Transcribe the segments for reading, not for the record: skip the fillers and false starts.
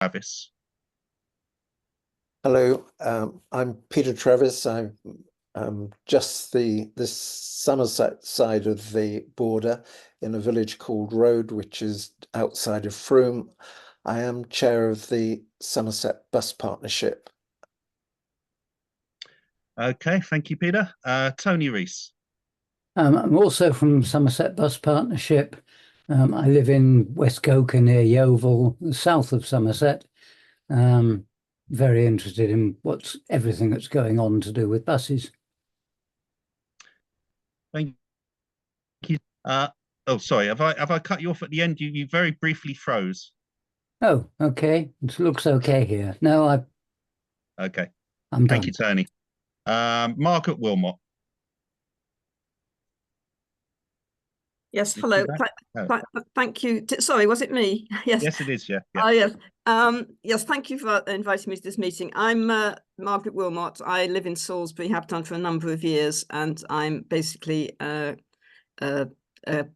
Travis. Hello, I'm Peter Travis. I'm just the Somerset side of the border in a village called Road, which is outside of Frome. I am chair of the Somerset Bus Partnership. Okay, thank you, Peter. Tony Rees. I'm also from Somerset Bus Partnership. I live in West Coker near Yeovil, south of Somerset. Very interested in everything that's going on to do with buses. Thank you. Oh, sorry. Have I cut you off at the end? You very briefly froze. Oh, okay. It looks okay here. No, Okay. I'm done. Thank you, Tony. Margaret Wilmot. Yes, hello. Thank you. Sorry, was it me? Yes. Yes, it is. Yeah. Oh, yes. Yes, thank you for inviting me to this meeting. I'm Margaret Wilmot. I live in Salisbury, have done for a number of years, and I'm basically a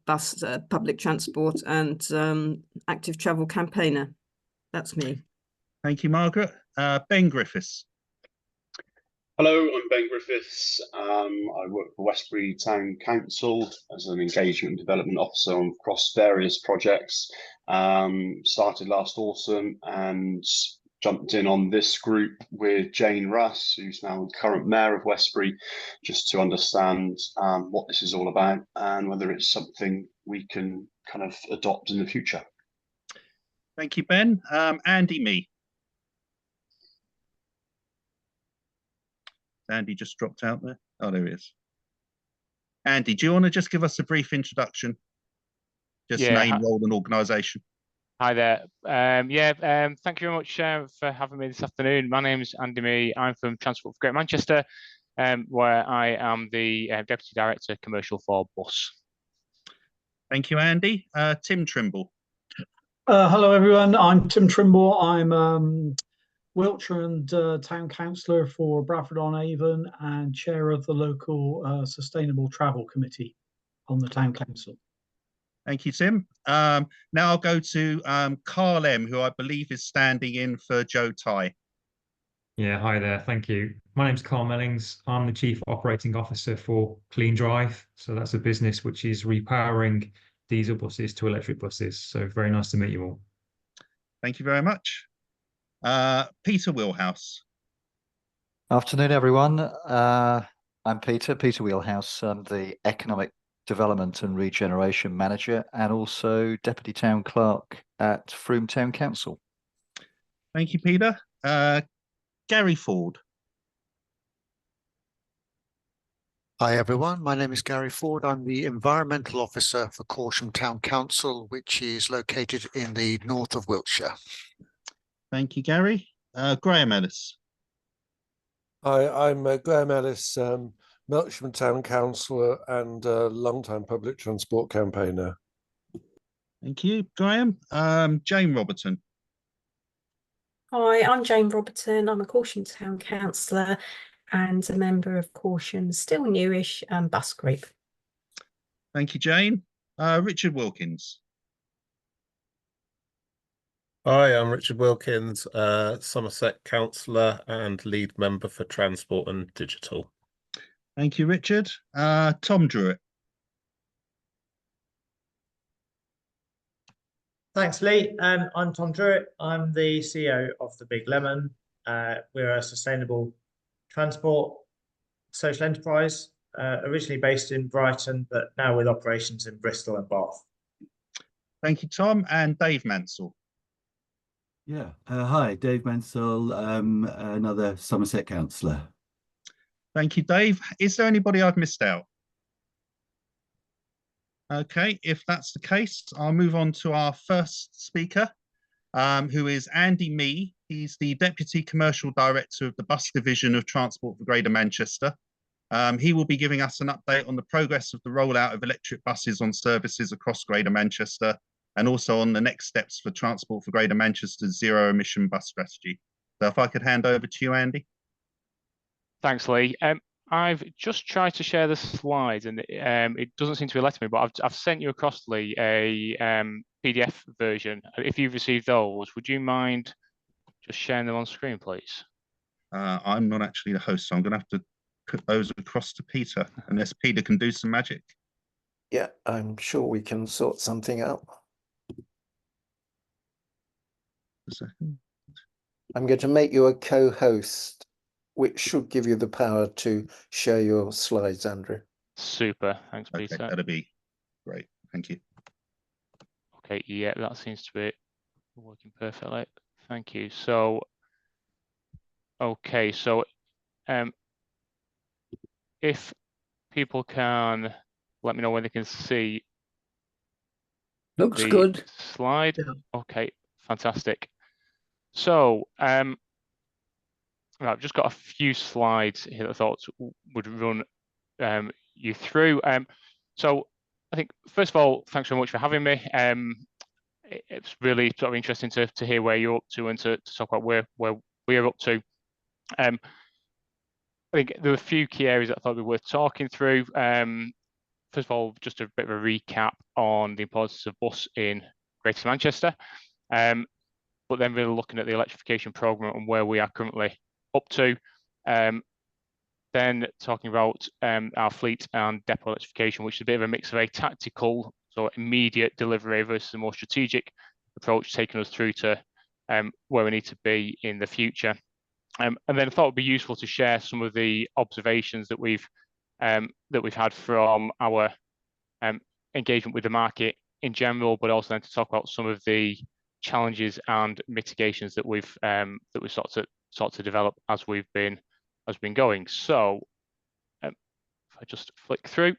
bus, public transport and active travel campaigner. That's me. Thank you, Margaret. Ben Griffiths. Hello, I'm Ben Griffiths. I work for Westbury Town Council as an engagement and development officer across various projects. Started last autumn and jumped in on this group with Jane Russ, who's now the current mayor of Westbury, just to understand what this is all about and whether it's something we can kind of adopt in the future. Thank you, Ben. Andy Mee. Andy just dropped out there. Oh, there he is. Andy, do you want to just give us a brief introduction? Just name, role, and organisation. Hi there. Thank you very much for having me this afternoon. My name's Andy Mee. I'm from Transport for Greater Manchester, where I am the Deputy Director Commercial for Bus. Thank you, Andy. Tim Trimble. Hello, everyone. I'm Tim Trimble. I'm Wiltshire and Town Councillor for Bradford-on-Avon and chair of the local Sustainable Travel Committee on the Town Council. Thank you, Tim. Now I'll go to Carl M, who I believe is standing in for Joe Ty. Yeah, hi there. Thank you. My name's Carl Mellings. I'm the Chief Operating Officer for Clean Drive. So that's a business which is repowering diesel buses to electric buses. So very nice to meet you all. Thank you very much. Peter Wheelhouse. Afternoon, everyone. I'm Peter Wheelhouse. I'm the Economic Development and Regeneration Manager and also Deputy Town Clerk at Frome Town Council. Thank you, Peter. Gary Ford. Hi, everyone. My name is Gary Ford. I'm the Environmental Officer for Corsham Town Council, which is located in the north of Wiltshire. Thank you, Gary. Graham Ellis. Hi, I'm Graham Ellis, Melksham Town Councillor and long-time public transport campaigner. Thank you, Graham. Jane Robertson. Hi, I'm Jane Robertson. I'm a Corsham Town Councillor and a member of Corsham's still newish bus group. Thank you, Jane. Richard Wilkins. Hi, I'm Richard Wilkins, Somerset Councillor and lead member for Transport and Digital. Thank you, Richard. Tom Druitt. Thanks, Lee. I'm Tom Druitt. I'm the CEO of The Big Lemon. We're a sustainable transport social enterprise, originally based in Brighton, but now with operations in Bristol and Bath. Thank you, Tom. And Dave Mansell. Yeah. Hi, Dave Mansell, another Somerset councillor. Thank you, Dave. Is there anybody I've missed out? Okay, if that's the case, I'll move on to our first speaker, who is Andy Mee. He's the Deputy Commercial Director of the Bus Division of Transport for Greater Manchester. He will be giving us an update on the progress of the rollout of electric buses on services across Greater Manchester, and also on the next steps for Transport for Greater Manchester's zero-emission bus strategy. So if I could hand over to you, Andy. Thanks, Lee. I've just tried to share the slides, and it doesn't seem to be letting me, but I've sent you across, Lee, a PDF version. If you've received those, would you mind just sharing them on screen, please? I'm not actually the host, so I'm going to have to put those across to Peter, unless Peter can do some magic. Yeah, I'm sure we can sort something out. A second. I'm going to make you a co-host, which should give you the power to share your slides, Andrew. Super, thanks, Okay, Peter. that'd be great. Thank you. Okay, yeah, that seems to be working perfectly. Thank you. So, okay, so if people can let me know when they can see Looks the good. slide. Okay, fantastic. So, right, I've just got a few slides here that I thought would run you through. So, I think first of all, thanks very much for having me. It's really sort of interesting to hear where you're up to and to talk about where we're up to. I think there were a few key areas that I thought would be worth talking through. First of all, just a bit of a recap on the importance of bus in Greater Manchester, but then really looking at the electrification programme and where we are currently up to. Then talking about our fleet and depot electrification, which is a bit of a mix of a tactical, so immediate delivery versus a more strategic approach, taking us through to where we need to be in the future. And then I thought it would be useful to share some of the observations that we've had from our engagement with the market in general, but also then to talk about some of the challenges and mitigations that we've sought to develop as we've been going. So if I just flick through.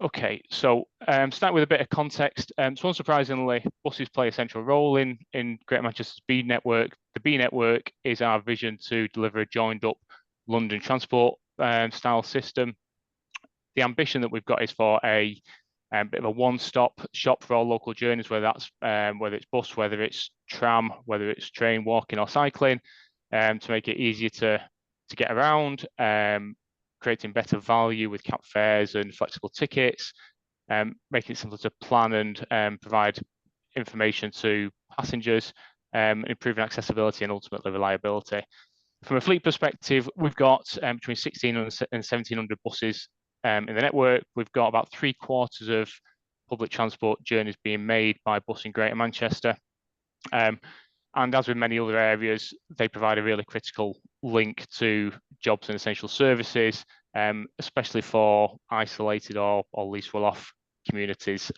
Okay, so start with a bit of context. So unsurprisingly, buses play a central role in Greater Manchester's B network. The B network is our vision to deliver a joined up London transport style system. The ambition that we've got is for a bit of a one-stop shop for all local journeys, whether it's bus, whether it's tram, whether it's train, walking or cycling, to make it easier to get around, creating better value with cap fares and flexible tickets, making it simpler to plan and provide information to passengers, improving accessibility and ultimately reliability. From a fleet perspective, we've got between 1,600 and 1,700 buses in the network. We've got about 3/4 of public transport journeys being made by bus in Greater Manchester. And as with many other areas, they provide a really critical link to jobs and essential services, especially for isolated or least well-off communities,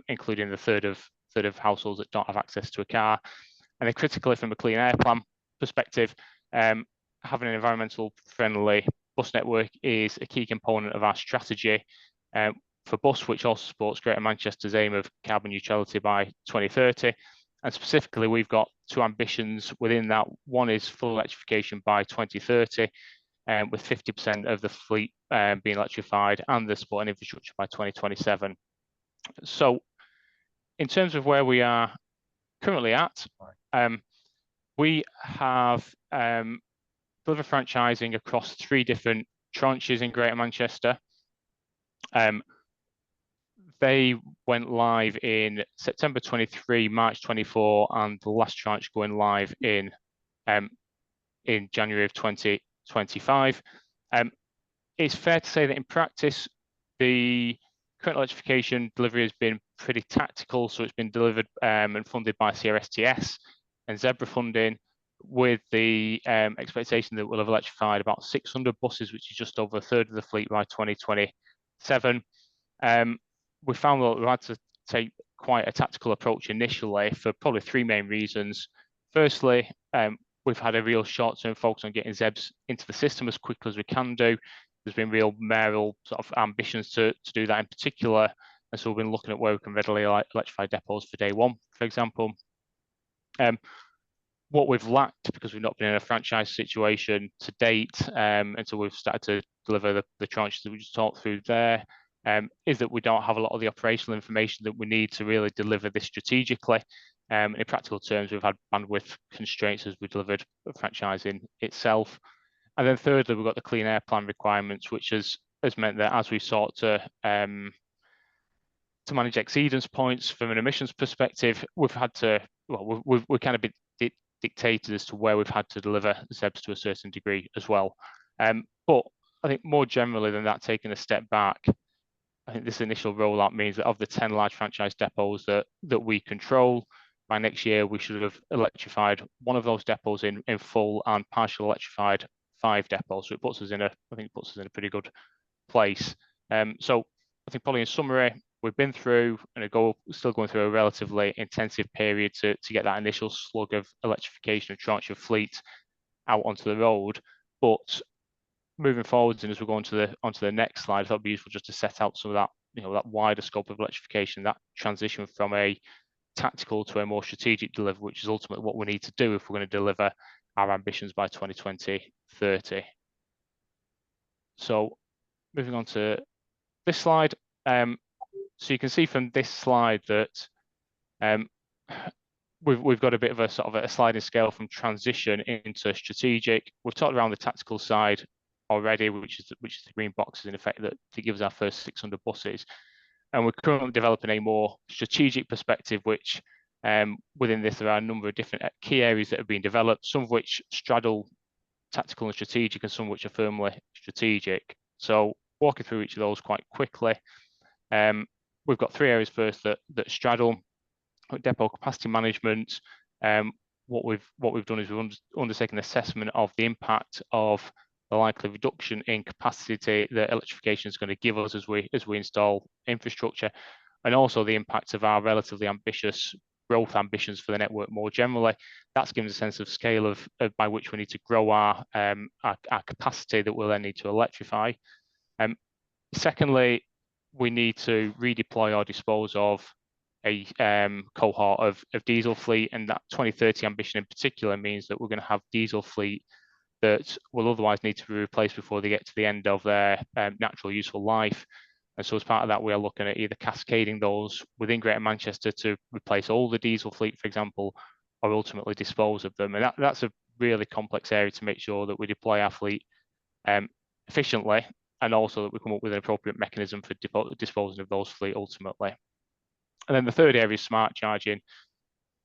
including the third of households that don't have access to a car. And then critically, from a clean air plan perspective, having an environmental friendly bus network is a key component of our strategy for bus, which also supports Greater Manchester's aim of carbon neutrality by 2030. And specifically, we've got two ambitions within that. One is full electrification by 2030, with 50% of the fleet being electrified and the supporting infrastructure by 2027. So in terms of where we are currently at, we have delivered franchising across 3 different tranches in Greater Manchester. They went live in September 23, March 24, and the last tranche going live in January of 2025. It's fair to say that in practice, the current electrification delivery has been pretty tactical. So it's been delivered and funded by CRSTS and Zebra funding, with the expectation that we'll have electrified about 600 buses, which is just over a third of the fleet by 2027. We found that we had to take quite a tactical approach initially for probably 3 main reasons. Firstly, we've had a real short-term focus on getting ZEBs into the system as quickly as we can do. There's been real mayoral sort of ambitions to do that in particular. And so we've been looking at where we can readily electrify depots for day one, for example. What we've lacked, because we've not been in a franchise situation to date, until we've started to deliver the tranches that we just talked through there, is that we don't have a lot of the operational information that we need to really deliver this strategically. In practical terms, we've had bandwidth constraints as we delivered franchising itself. And then thirdly, we've got the clean air plan requirements, which has meant that as we sought to manage exceedance points from an emissions perspective, we've had to well, we've kind of been dictated as to where we've had to deliver ZEBs to a certain degree as well. But I think more generally than that, taking a step back, I think this initial rollout means that of the 10 large franchise depots that we control, by next year we should have electrified one of those depots in full and partially electrified 5 depots. So it puts us in a pretty good place. So I think probably in summary, we've been through and still going through a relatively intensive period to get that initial slug of electrification of tranche of fleet out onto the road. But moving forwards, and as we go onto the next slide, I thought it'd be useful just to set out some of that, that wider scope of electrification, that transition from a tactical to a more strategic delivery, which is ultimately what we need to do if we're going to deliver our ambitions by 2020-30. So moving on to this slide. So you can see from this slide that we've got a bit of a sort of a sliding scale from transition into strategic. We've talked around the tactical side already, which is the green boxes in effect that gives our first 600 buses. And we're currently developing a more strategic perspective, which within this there are a number of different key areas that have been developed, some of which straddle tactical and strategic, and some which are firmly strategic. So walking through each of those quite quickly. We've got 3 areas first that straddle depot capacity management. What we've done is we've undertaken an assessment of the impact of the likely reduction in capacity that electrification is going to give us as we install infrastructure, and also the impact of our relatively ambitious growth ambitions for the network more generally. That's given us a sense of scale of by which we need to grow our capacity that we'll then need to electrify. Secondly, we need to redeploy or dispose of a cohort of diesel fleet, and that 2030 ambition in particular means that we're going to have diesel fleet that will otherwise need to be replaced before they get to the end of their natural useful life. And so as part of that, we are looking at either cascading those within Greater Manchester to replace all the diesel fleet, for example, or ultimately dispose of them. And that's a really complex area to make sure that we deploy our fleet efficiently, and also that we come up with an appropriate mechanism for disposing of those fleet ultimately. And then the third area is smart charging,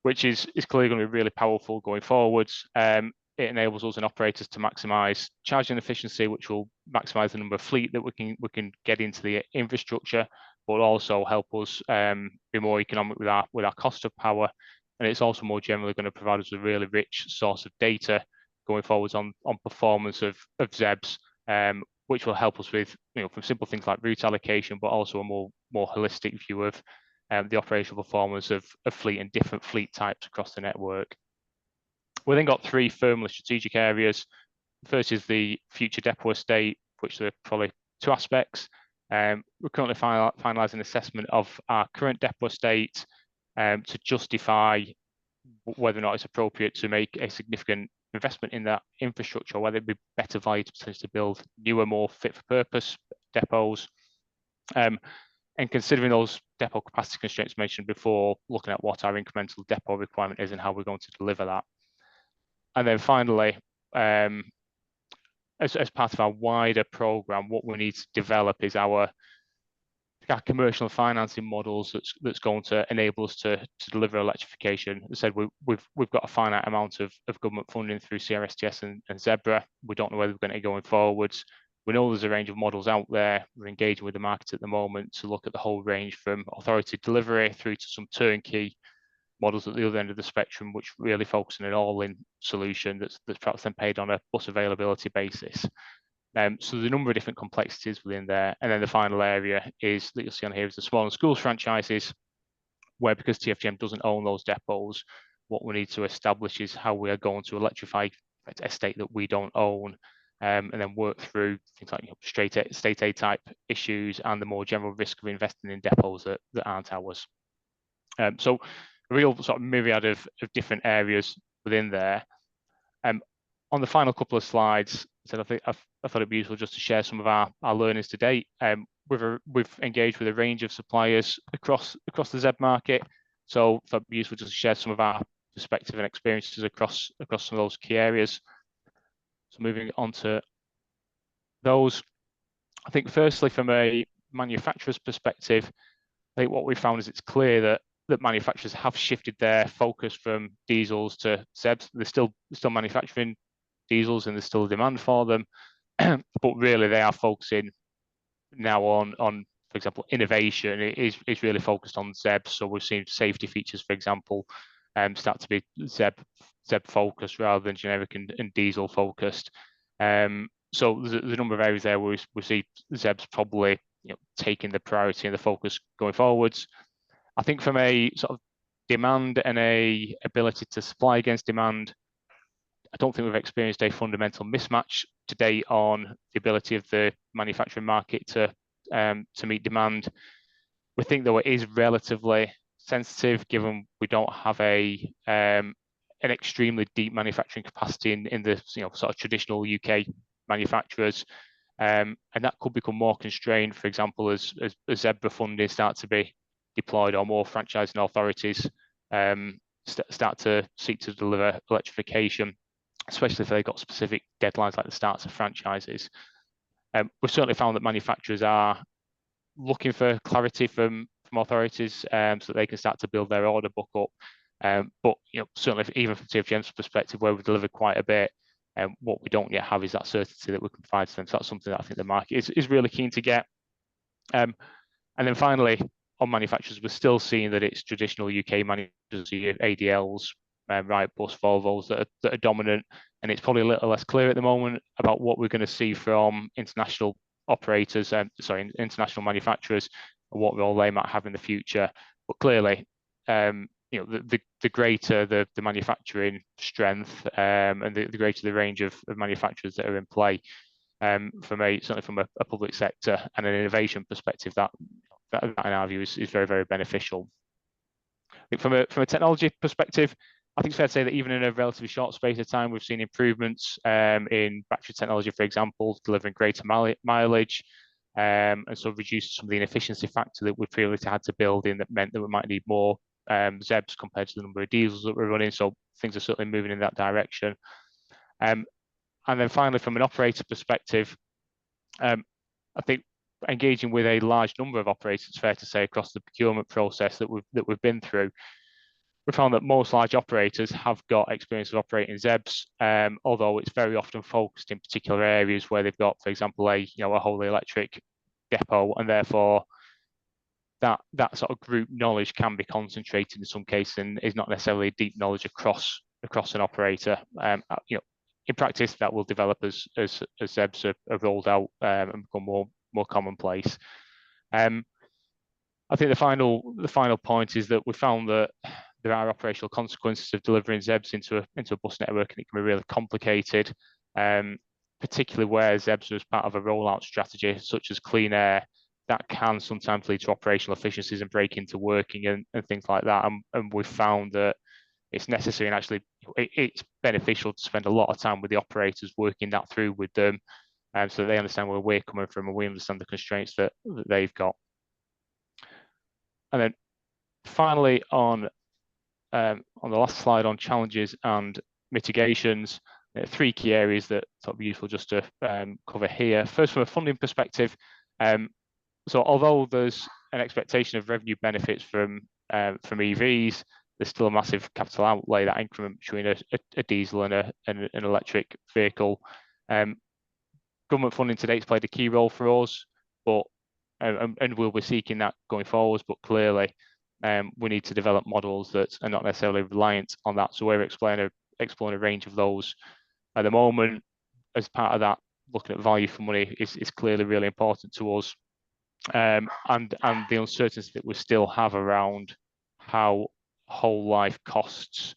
which is clearly going to be really powerful going forwards. It enables us and operators to maximise charging efficiency, which will maximise the number of fleet that we can get into the infrastructure, but also help us be more economic with our cost of power. And it's also more generally going to provide us with a really rich source of data going forwards on performance of ZEBs, which will help us with from simple things like route allocation, but also a more holistic view of the operational performance of fleet and different fleet types across the network. We've then got 3 firmly strategic areas. First is the future depot estate, which there are probably 2 aspects. We're currently finalising assessment of our current depot estate to justify whether or not it's appropriate to make a significant investment in that infrastructure, or whether it'd be better value to potentially build newer, more fit for purpose depots. And considering those depot capacity constraints mentioned before, looking at what our incremental depot requirement is and how we're going to deliver that. And then finally, as part of our wider programme, what we need to develop is our commercial and financing models that's going to enable us to deliver electrification. As I said, we've got a finite amount of government funding through CRSTS and Zebra. We don't know whether we're going to go going forwards. We know there's a range of models out there. We're engaging with the market at the moment to look at the whole range from authority delivery through to some turnkey models at the other end of the spectrum, which really focus on an all-in solution that's perhaps then paid on a bus availability basis. So there's a number of different complexities within there. And then the final area is that you'll see on here is the small and schools franchises, where because TFGM doesn't own those depots, what we need to establish is how we are going to electrify an estate that we don't own, and then work through things like state aid type issues and the more general risk of investing in depots that aren't ours. So a real sort of myriad of different areas within there. On the final couple of slides, I thought it'd be useful just to share some of our learnings to date. We've engaged with a range of suppliers across the ZEB market, so I thought it'd be useful just to share some of our perspective and experiences across some of those key areas. So moving on to those, I think firstly from a manufacturer's perspective, I think what we found is it's clear that that manufacturers have shifted their focus from diesels to ZEBs. They're still manufacturing diesels and there's still a demand for them, but really they are focusing now on, for example, innovation. It is really focused on ZEBs. So we've seen safety features, for example, start to be ZEB focused rather than generic and diesel focused. So there's a number of areas there where we see ZEBs probably taking the priority and the focus going forwards. I think from a sort of demand and a ability to supply against demand, I don't think we've experienced a fundamental mismatch to date on the ability of the manufacturing market to meet demand. We think, though, it is relatively sensitive, given we don't have an extremely deep manufacturing capacity in the sort of traditional UK manufacturers, and that could become more constrained, for example, as ZEBRA funding start to be deployed, or more franchising authorities start to seek to deliver electrification, especially if they've got specific deadlines like the starts of franchises. We've certainly found that manufacturers are looking for clarity from authorities, so that they can start to build their order book up. But certainly, even from TFGM's perspective, where we've delivered quite a bit, what we don't yet have is that certainty that we can provide to them. So that's something that I think the market is really keen to get. And then finally, on manufacturers, we're still seeing that it's traditional UK manufacturers, ADLs, Wrightbus, Volvos that are dominant, and it's probably a little less clear at the moment about what we're going to see from international operators, international manufacturers, and what role they might have in the future. But clearly, the greater the manufacturing strength, and the greater the range of manufacturers that are in play, certainly from a public sector and an innovation perspective, that in our view is very, very beneficial. I think from a technology perspective, I think it's fair to say that even in a relatively short space of time, we've seen improvements in battery technology, for example, delivering greater mileage, and so reducing some of the inefficiency factor that we previously had to build in, that meant that we might need more ZEBs compared to the number of diesels that we're running. So things are certainly moving in that direction. And then finally, from an operator perspective, I think engaging with a large number of operators, it's fair to say, across the procurement process that we've been through, we found that most large operators have got experience of operating ZEBs, although it's very often focused in particular areas where they've got, for example, a wholly electric depot, and therefore that sort of group knowledge can be concentrated in some cases and is not necessarily deep knowledge across an operator. In practice, that will develop as ZEBs are rolled out and become more commonplace. I think the final point is that we found that there are operational consequences of delivering ZEBs into a bus network, and it can be really complicated, particularly where ZEBs are as part of a rollout strategy, such as clean air. That can sometimes lead to operational efficiencies and break into working and things like that. And we've found that it's necessary, and actually it's beneficial to spend a lot of time with the operators working that through with them, so that they understand where we're coming from and we understand the constraints that they've got. And then finally, on the last slide on challenges and mitigations, there are three key areas that thought would be useful just to cover here. First, from a funding perspective, so although there's an expectation of revenue benefits from EVs, there's still a massive capital outlay, that increment between a diesel and an electric vehicle. Government funding to date's played a key role for us, but and we'll be seeking that going forwards. But clearly, we need to develop models that are not necessarily reliant on that. So we're exploring a range of those at the moment. As part of that, looking at value for money is clearly really important to us, and the uncertainty that we still have around how whole life costs,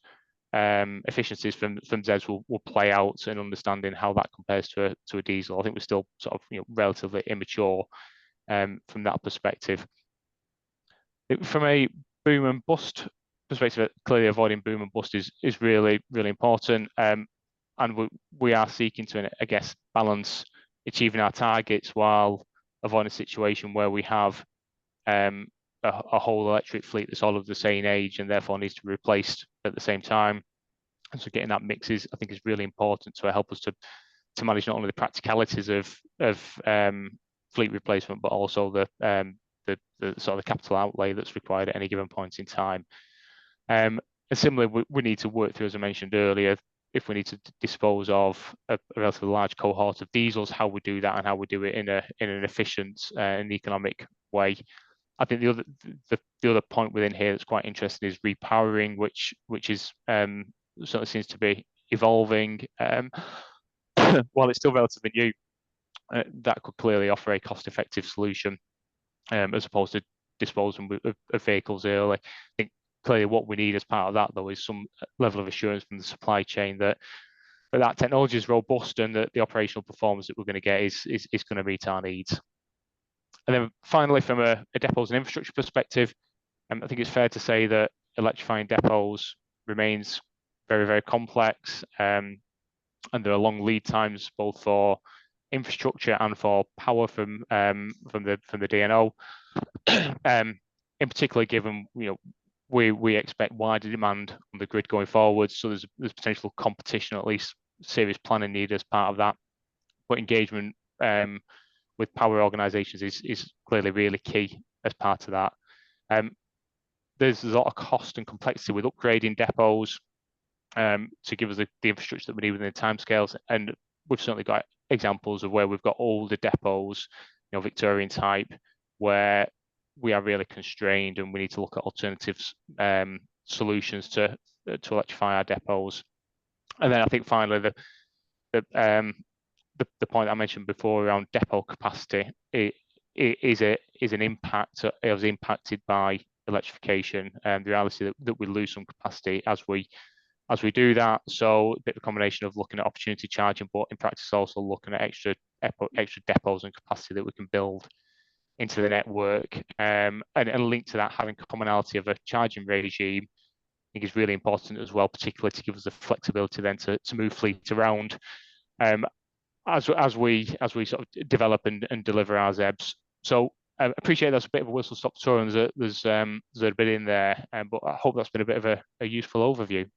efficiencies from ZEBs will play out, and understanding how that compares to a diesel. I think we're still sort of relatively immature from that perspective. From a boom and bust perspective, clearly avoiding boom and bust is really, really important, and we are seeking to, I guess, balance achieving our targets while avoiding a situation where we have a whole electric fleet that's all of the same age and therefore needs to be replaced at the same time. And so getting that mix I think is really important to help us to manage not only the practicalities of fleet replacement, but also the sort of the capital outlay that's required at any given point in time. And similarly, we need to work through, as I mentioned earlier, if we need to dispose of a relatively large cohort of diesels, how we do that and how we do it in an efficient and economic way. I think the other point within here that's quite interesting is repowering, which is certainly seems to be evolving. While it's still relatively new, that could clearly offer a cost-effective solution as opposed to disposing of vehicles early. I think clearly what we need as part of that, though, is some level of assurance from the supply chain that technology is robust and that the operational performance that we're going to get is going to meet our needs. And then finally, from a depots and infrastructure perspective, I think it's fair to say that electrifying depots remains very, very complex, and there are long lead times both for infrastructure and for power from the DNO. In particular, given we expect wider demand on the grid going forward, so there's potential competition, at least serious planning needed as part of that. But engagement with power organisations is clearly really key as part of that. There's a lot of cost and complexity with upgrading depots to give us the infrastructure that we need within the timescales, and we've certainly got examples of where we've got older depots, Victorian type, where we are really constrained and we need to look at alternatives solutions to electrify our depots. And then I think finally the point I mentioned before around depot capacity is impacted by electrification, and the reality that we lose some capacity as we do that. So a bit of a combination of looking at opportunity charging, but in practice also looking at extra depots and capacity that we can build into the network, and linked to that, having commonality of a charging regime, I think is really important as well, particularly to give us the flexibility then to move fleet around as we sort of develop and deliver our ZEBs. So I appreciate that's a bit of a whistle-stop tour, and there's a bit in there, but I hope that's been a bit of a useful overview.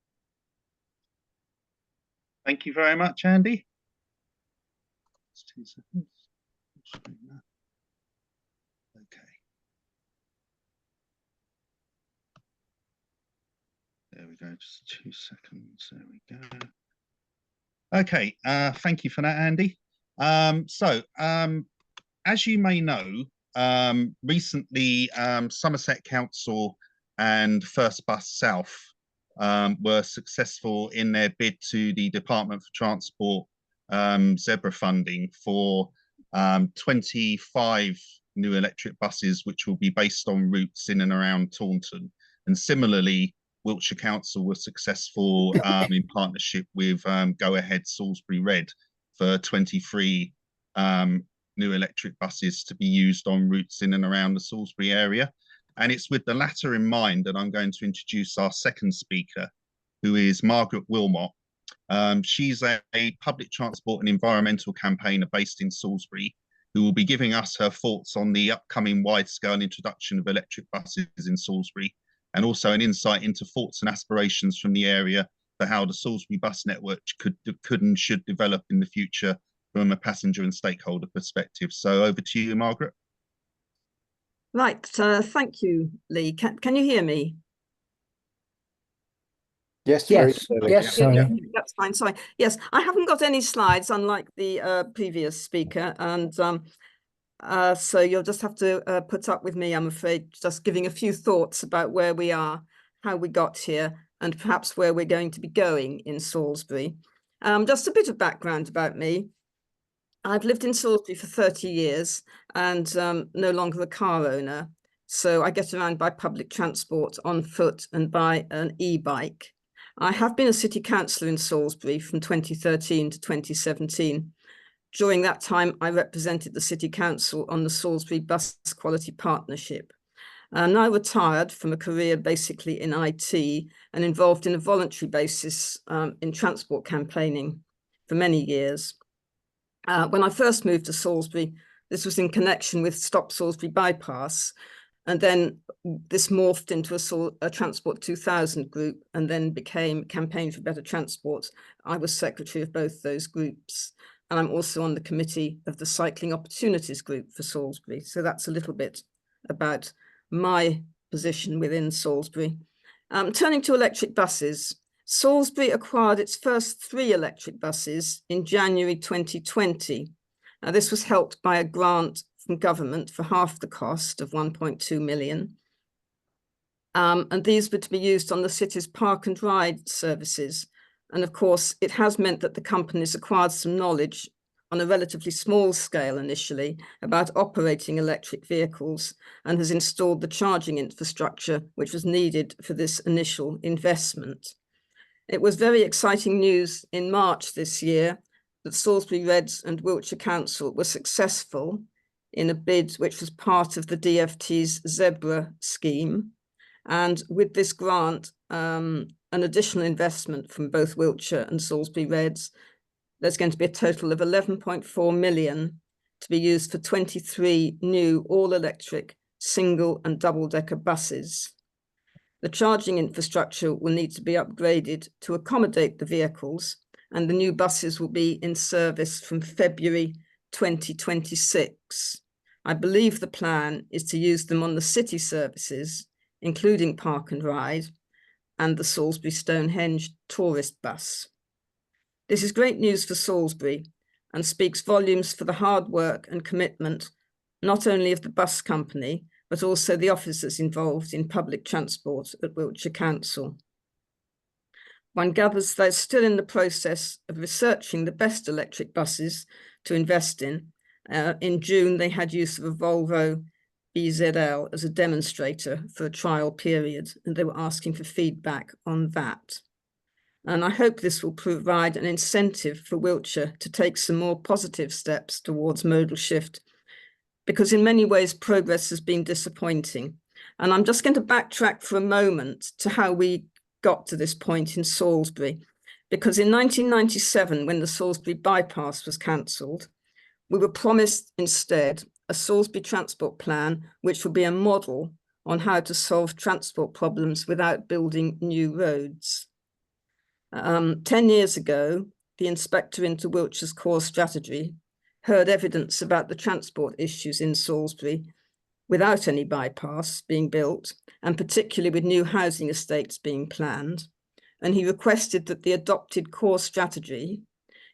Thank you very much, Andy. Just 2 seconds. Okay. There we go. Just 2 seconds. There we go. Okay. Thank you for that, Andy. As you may know, recently Somerset Council and First Bus South were successful in their bid to the Department for Transport zebra funding for 25 new electric buses, which will be based on routes in and around Taunton. And similarly, Wiltshire Council was successful in partnership with Go Ahead Salisbury Red for 23 new electric buses to be used on routes in and around the Salisbury area. And it's with the latter in mind that I'm going to introduce our second speaker, who is Margaret Wilmot. She's a public transport and environmental campaigner based in Salisbury, who will be giving us her thoughts on the upcoming wide-scale introduction of electric buses in Salisbury, and also an insight into thoughts and aspirations from the area for how the Salisbury bus network could and should develop in the future from a passenger and stakeholder perspective. So over to you, Margaret. Right, thank you, Lee. Can you hear me? Yes, yes, sorry. That's fine. Sorry. Yes, I haven't got any slides, unlike the previous speaker, and so you'll just have to put up with me, I'm afraid, just giving a few thoughts about where we are, how we got here, and perhaps where we're going to be going in Salisbury. Just a bit of background about me. I've lived in Salisbury for 30 years and no longer a car owner, so I get around by public transport, on foot, and by an e-bike. I have been a city councillor in Salisbury from 2013 to 2017. During that time, I represented the City Council on the Salisbury Bus Quality Partnership. I'm now retired from a career basically in IT and involved in a voluntary basis in transport campaigning for many years. When I first moved to Salisbury, this was in connection with Stop Salisbury Bypass, and then this morphed into a Transport 2000 group and then became Campaign for Better Transport. I was secretary of both those groups. And I'm also on the committee of the Cycling Opportunities Group for Salisbury. So that's a little bit about my position within Salisbury. Turning to electric buses, Salisbury acquired its first 3 electric buses in January 2020. This was helped by a grant from government for half the cost of 1.2 million. And these were to be used on the city's park and ride services. And of course, it has meant that the company's acquired some knowledge on a relatively small scale initially about operating electric vehicles and has installed the charging infrastructure which was needed for this initial investment. It was very exciting news in March this year that Salisbury Reds and Wiltshire Council were successful in a bid which was part of the DfT's Zebra scheme. And with this grant, an additional investment from both Wiltshire and Salisbury Reds, there's going to be a total of 11.4 million to be used for 23 new all-electric single and double-decker buses. The charging infrastructure will need to be upgraded to accommodate the vehicles, and the new buses will be in service from February 2026. I believe the plan is to use them on the city services, including Park and Ride, and the Salisbury Stonehenge tourist bus. This is great news for Salisbury and speaks volumes for the hard work and commitment, not only of the bus company, but also the officers involved in public transport at Wiltshire Council. One gathers they're still in the process of researching the best electric buses to invest in. In June, they had use of a Volvo EZL as a demonstrator for a trial period, and they were asking for feedback on that. And I hope this will provide an incentive for Wiltshire to take some more positive steps towards modal shift, because in many ways progress has been disappointing. And I'm just going to backtrack for a moment to how we got to this point in Salisbury, because in 1997, when the Salisbury bypass was cancelled, we were promised instead a Salisbury transport plan, which would be a model on how to solve transport problems without building new roads. 10 years ago, the inspector into Wiltshire's core strategy heard evidence about the transport issues in Salisbury without any bypass being built, and particularly with new housing estates being planned. And he requested that the adopted core strategy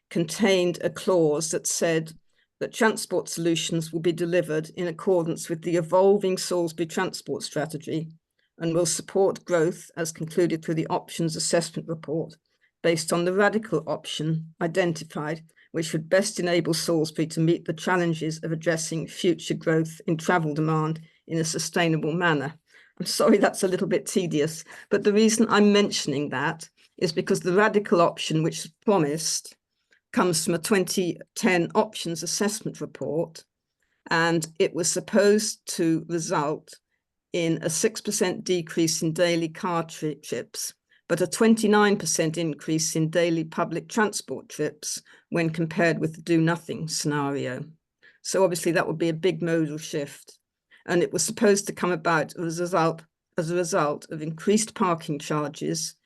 contained a clause that said that transport solutions will be delivered in accordance with the evolving Salisbury transport strategy and will support growth as concluded through the options assessment report based on the radical option identified, which would best enable Salisbury to meet the challenges of addressing future growth in travel demand in a sustainable manner. I'm sorry that's a little bit tedious, but the reason I'm mentioning that is because the radical option which was promised comes from a 2010 options assessment report, and it was supposed to result in a 6% decrease in daily car trips, but a 29% increase in daily public transport trips when compared with the do-nothing scenario. So obviously that would be a big modal shift. And it was supposed to come about as a result of increased parking charges,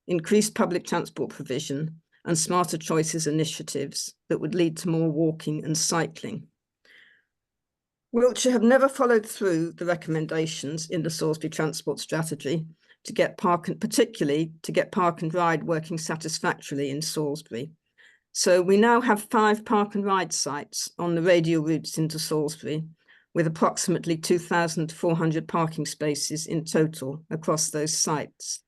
increased public transport provision, and smarter choices initiatives that would lead to more walking and cycling. Wiltshire have never followed through the recommendations in the Salisbury Transport Strategy to get particularly to get park and ride working satisfactorily in Salisbury. So we now have 5 park and ride sites on the radial routes into Salisbury, with approximately 2,400 parking spaces in total across those sites.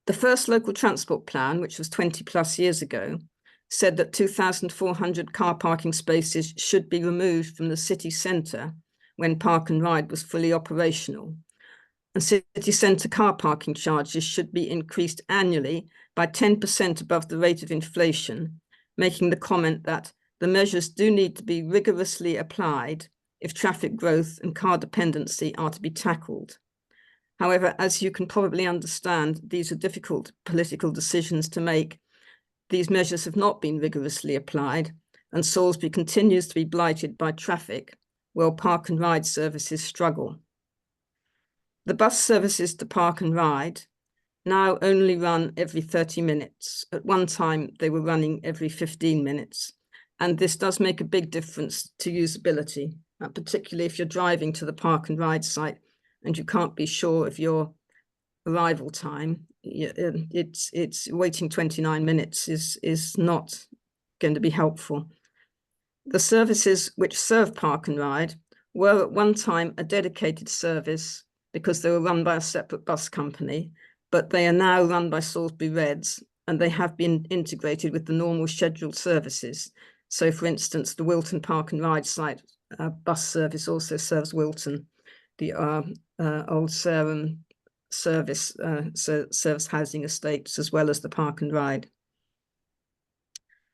The first local transport plan, which was 20 plus years ago, said that 2,400 car parking spaces should be removed from the city centre when park and ride was fully operational. And city centre car parking charges should be increased annually by 10% above the rate of inflation, making the comment that the measures do need to be rigorously applied if traffic growth and car dependency are to be tackled. However, as you can probably understand, these are difficult political decisions to make. These measures have not been rigorously applied, and Salisbury continues to be blighted by traffic, while park and ride services struggle. The bus services to park and ride now only run every 30 minutes. At one time, they were running every 15 minutes. And this does make a big difference to usability particularly if you're driving to the park and ride site and you can't be sure of your arrival time. It's waiting 29 minutes is not going to be helpful. The services which serve park and ride were at one time a dedicated service because they were run by a separate bus company, but they are now run by Salisbury Reds, and they have been integrated with the normal scheduled services. So, for instance, the Wilton Park and Ride site bus service also serves Wilton. The Old Sarum service serves housing estates as well as the Park and Ride.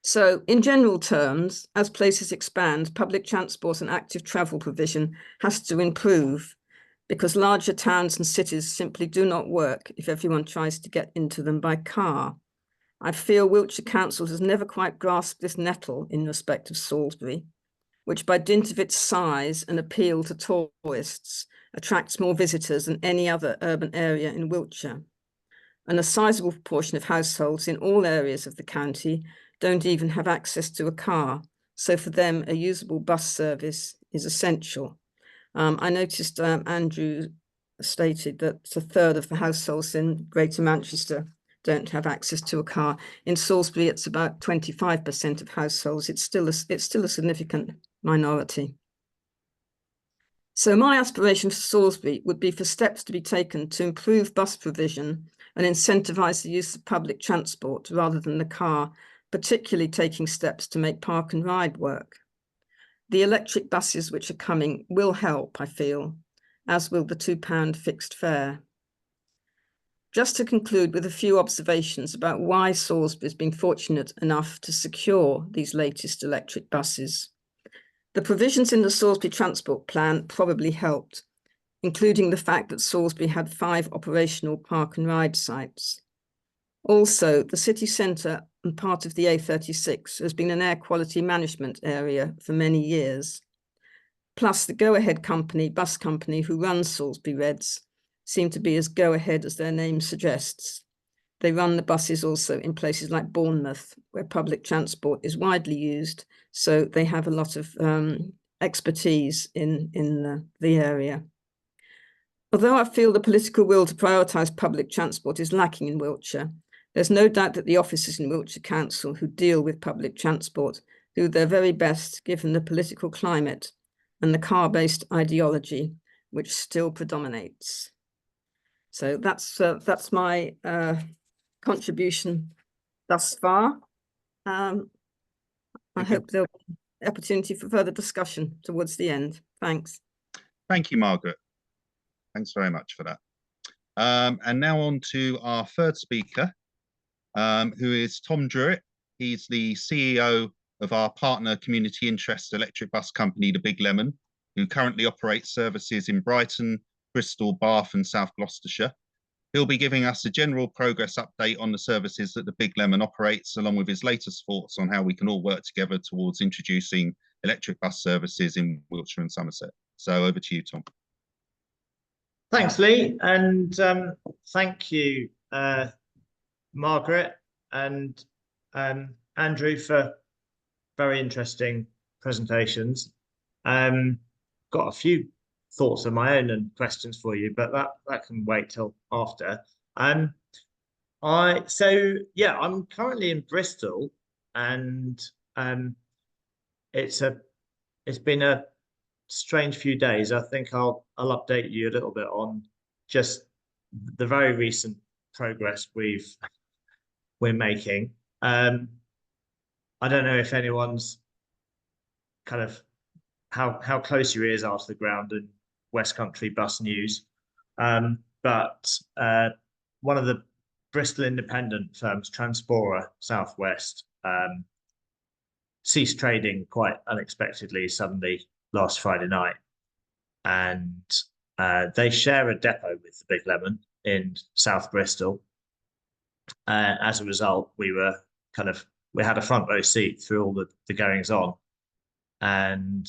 So, in general terms, as places expand, public transport and active travel provision has to improve, because larger towns and cities simply do not work if everyone tries to get into them by car. I feel Wiltshire Council has never quite grasped this nettle in respect of Salisbury, which by dint of its size and appeal to tourists attracts more visitors than any other urban area in Wiltshire. And a sizable proportion of households in all areas of the county don't even have access to a car. So for them, a usable bus service is essential. I noticed Andrew stated that a third of the households in Greater Manchester don't have access to a car. In Salisbury, it's about 25% of households. It's still a significant minority. So my aspiration for Salisbury would be for steps to be taken to improve bus provision and incentivise the use of public transport rather than the car, particularly taking steps to make park and ride work. The electric buses which are coming will help, I feel, as will the £2 fixed fare. Just to conclude with a few observations about why Salisbury has been fortunate enough to secure these latest electric buses. The provisions in the Salisbury Transport Plan probably helped, including the fact that Salisbury had 5 operational park and ride sites. Also, the city centre and part of the A36 has been an air quality management area for many years. Plus, the go-ahead company, bus company, who runs Salisbury Reds, seem to be as go-ahead as their name suggests. They run the buses also in places like Bournemouth, where public transport is widely used, so they have a lot of expertise in the area. Although I feel the political will to prioritise public transport is lacking in Wiltshire, there's no doubt that the officers in Wiltshire Council who deal with public transport do their very best given the political climate and the car-based ideology which still predominates. So that's my contribution thus far. I hope there'll be opportunity for further discussion towards the end. Thanks. Thank you, Margaret. Thanks very much for that. And now on to our third speaker, who is Tom Druitt. He's the CEO of our partner community interest electric bus company, the Big Lemon, who currently operates services in Brighton, Bristol, Bath and South Gloucestershire. He'll be giving us a general progress update on the services that the Big Lemon operates, along with his latest thoughts on how we can all work together towards introducing electric bus services in Wiltshire and Somerset. So over to you, Tom. Thanks, Lee, and thank you, Margaret and Andrew, for very interesting presentations. Got a few thoughts of my own and questions for you, but that can wait till after. I'm currently in Bristol, and it's been a strange few days. I think I'll update you a little bit on just the very recent progress we're making. I don't know if anyone's kind of how close your ears are to the ground in West Country bus news, but one of the Bristol independent firms, Transpora Southwest, ceased trading quite unexpectedly, suddenly last Friday night, and they share a depot with the Big Lemon in South Bristol. As a result, we had a front row seat through all the goings on, and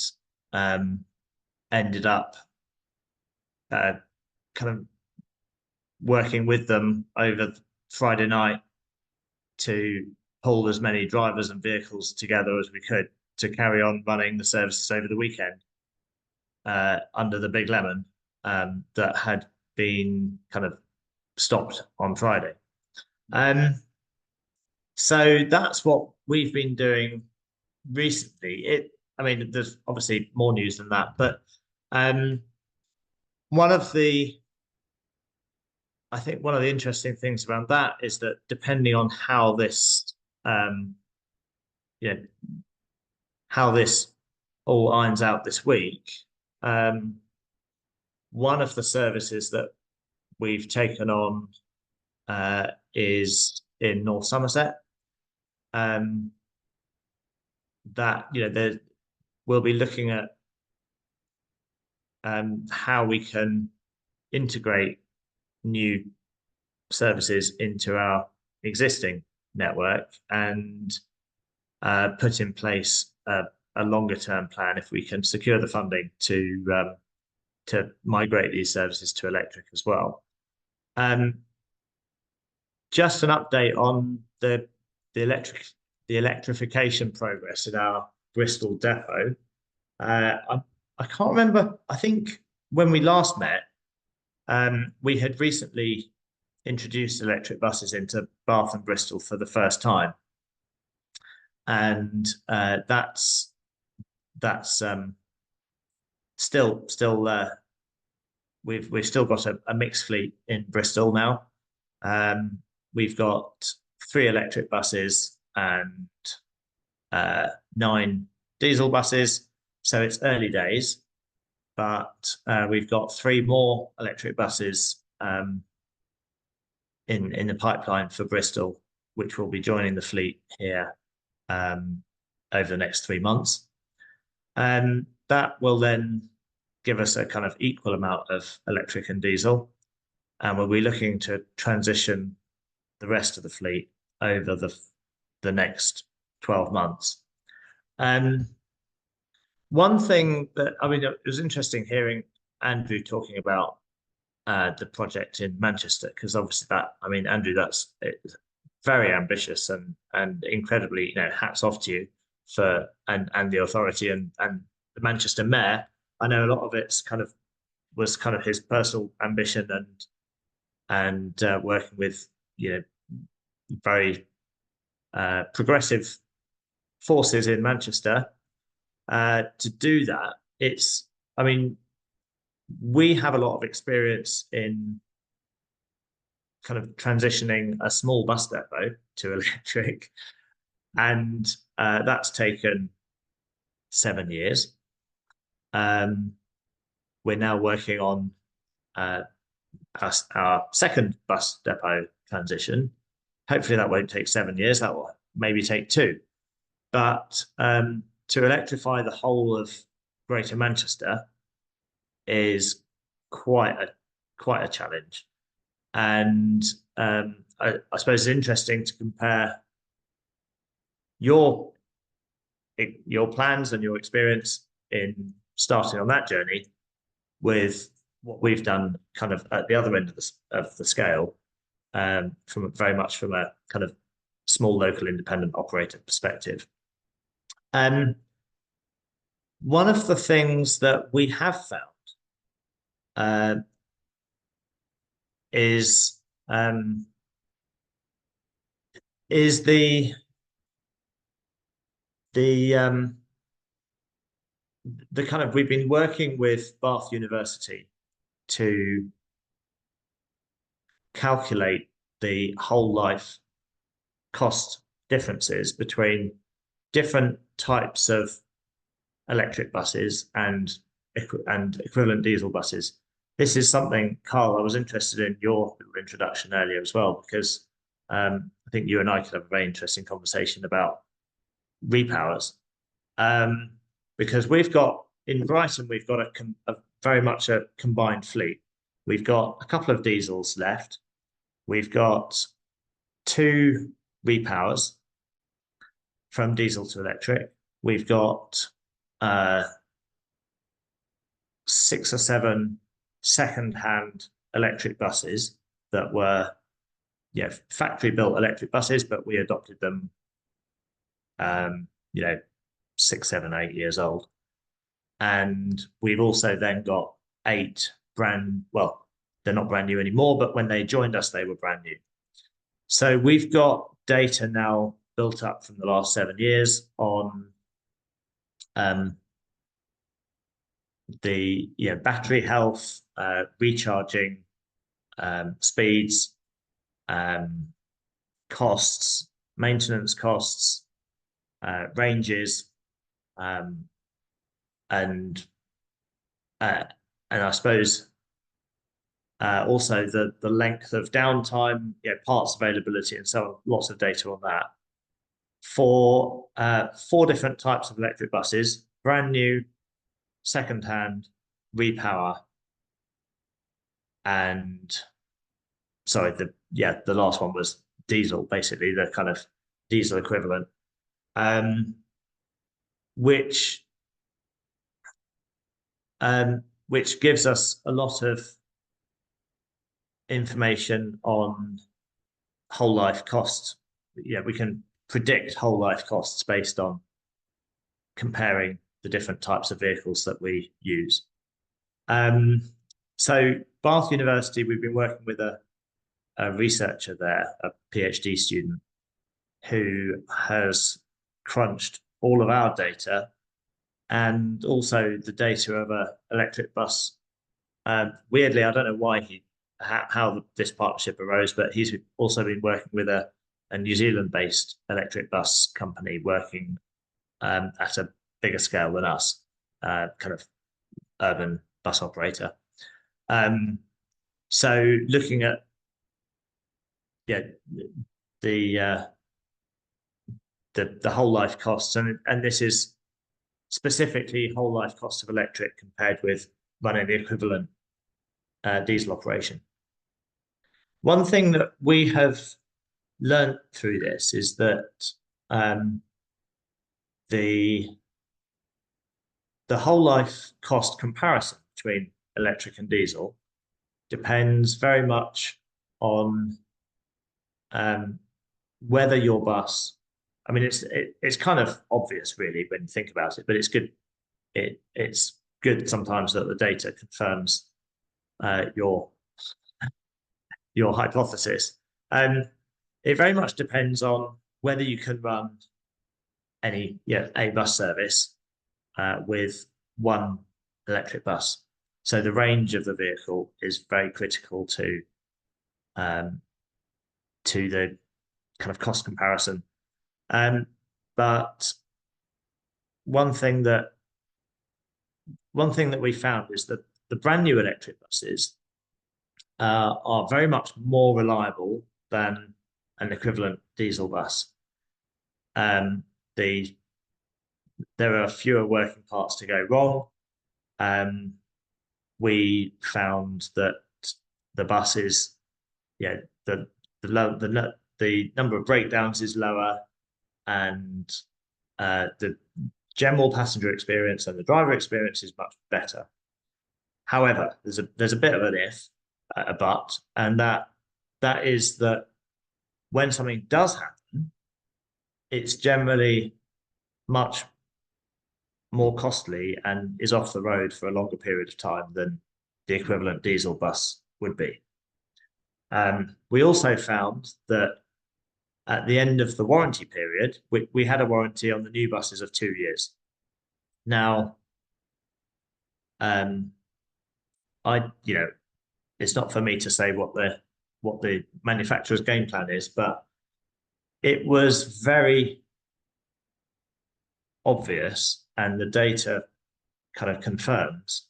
ended up kind of working with them over Friday night to pull as many drivers and vehicles together as we could to carry on running the services over the weekend. under the Big Lemon that had been kind of stopped on Friday. So that's what we've been doing recently. I mean, there's obviously more news than that, but I think one of the interesting things around that is that depending on how this, how this all irons out this week, one of the services that we've taken on is in North Somerset. That we'll be looking at how we can integrate new services into our existing network and put in place a longer term plan if we can secure the funding to migrate these services to electric as well. Just an update on the electrification progress in our Bristol depot. I can't remember. I think when we last met, we had recently introduced electric buses into Bath and Bristol for the first time, and that's still we've still got a mixed fleet in Bristol now. We've got 3 electric buses and 9 diesel buses, so it's early days, but we've got 3 more electric buses in the pipeline for Bristol, which will be joining the fleet here over the next 3 months. And that will then give us a kind of equal amount of electric and diesel, and we'll be looking to transition the rest of the fleet over the next 12 months. One thing that, I mean, it was interesting hearing Andrew talking about the project in Manchester, because obviously that, I mean, Andrew, that's very ambitious and incredibly, hats off to you for and the authority and the Manchester mayor. I know a lot of it's was his personal ambition and working with very progressive forces in Manchester to do that. I mean, we have a lot of experience in kind of transitioning a small bus depot to electric, and that's taken 7 years. We're now working on our second bus depot transition. Hopefully that won't take 7 years, that will maybe take 2. But to electrify the whole of Greater Manchester is quite a challenge. And I suppose it's interesting to compare your plans and your experience in starting on that journey with what we've done kind of at the other end of the scale, from very much from a kind of small local independent operator perspective. One of the things that we have found is the kind of, we've been working with Bath University to calculate the whole life cost differences between different types of electric buses and equivalent diesel buses. This is something, Carl, I was interested in your introduction earlier as well, because I think you and I could have a very interesting conversation about repowers. Because we've got, in Brighton, we've got a very much a combined fleet. We've got a couple of diesels left. We've got 2 repowers from diesel to electric. We've got 6 or 7 second-hand electric buses that were factory-built electric buses, but we adopted them 6, 7, 8 years old. And we've also then got 8 well, they're not brand new anymore, but when they joined us, they were brand new. So we've got data now built up from the last 7 years on the battery health, recharging speeds, costs, maintenance costs, ranges, and I suppose also the length of downtime, parts availability, and so on. Lots of data on that for 4 different types of electric buses: brand new, second-hand, repower, and sorry, the last one was diesel, basically the kind of diesel equivalent, which gives us a lot of information on whole life costs. We can predict whole life costs based on comparing the different types of vehicles that we use. So Bath University, we've been working with a researcher there, a PhD student, who has crunched all of our data and also the data of an electric bus. Weirdly, I don't know why how this partnership arose, but he's also been working with a New Zealand-based electric bus company working at a bigger scale than us, kind of urban bus operator. So looking at the whole life costs, and this is specifically whole life cost of electric compared with running the equivalent diesel operation. One thing that we have learned through this is that the whole life cost comparison between electric and diesel depends very much on whether your bus, I mean, it's kind of obvious really when you think about it, but it's good. It's good sometimes that the data confirms your hypothesis. It very much depends on whether you can run a bus service with one electric bus. So the range of the vehicle is very critical to the kind of cost comparison. But one thing that we found is that the brand new electric buses are very much more reliable than an equivalent diesel bus. There are fewer working parts to go wrong. We found that the buses, the number of breakdowns is lower, and the general passenger experience and the driver experience is much better. However, there's a bit of an if, a but, and that is that when something does happen, it's generally much more costly and is off the road for a longer period of time than the equivalent diesel bus would be. We also found that at the end of the warranty period, we had a warranty on the new buses of 2 years. Now, it's not for me to say what the manufacturer's game plan is, but it was very obvious, and the data kind of confirms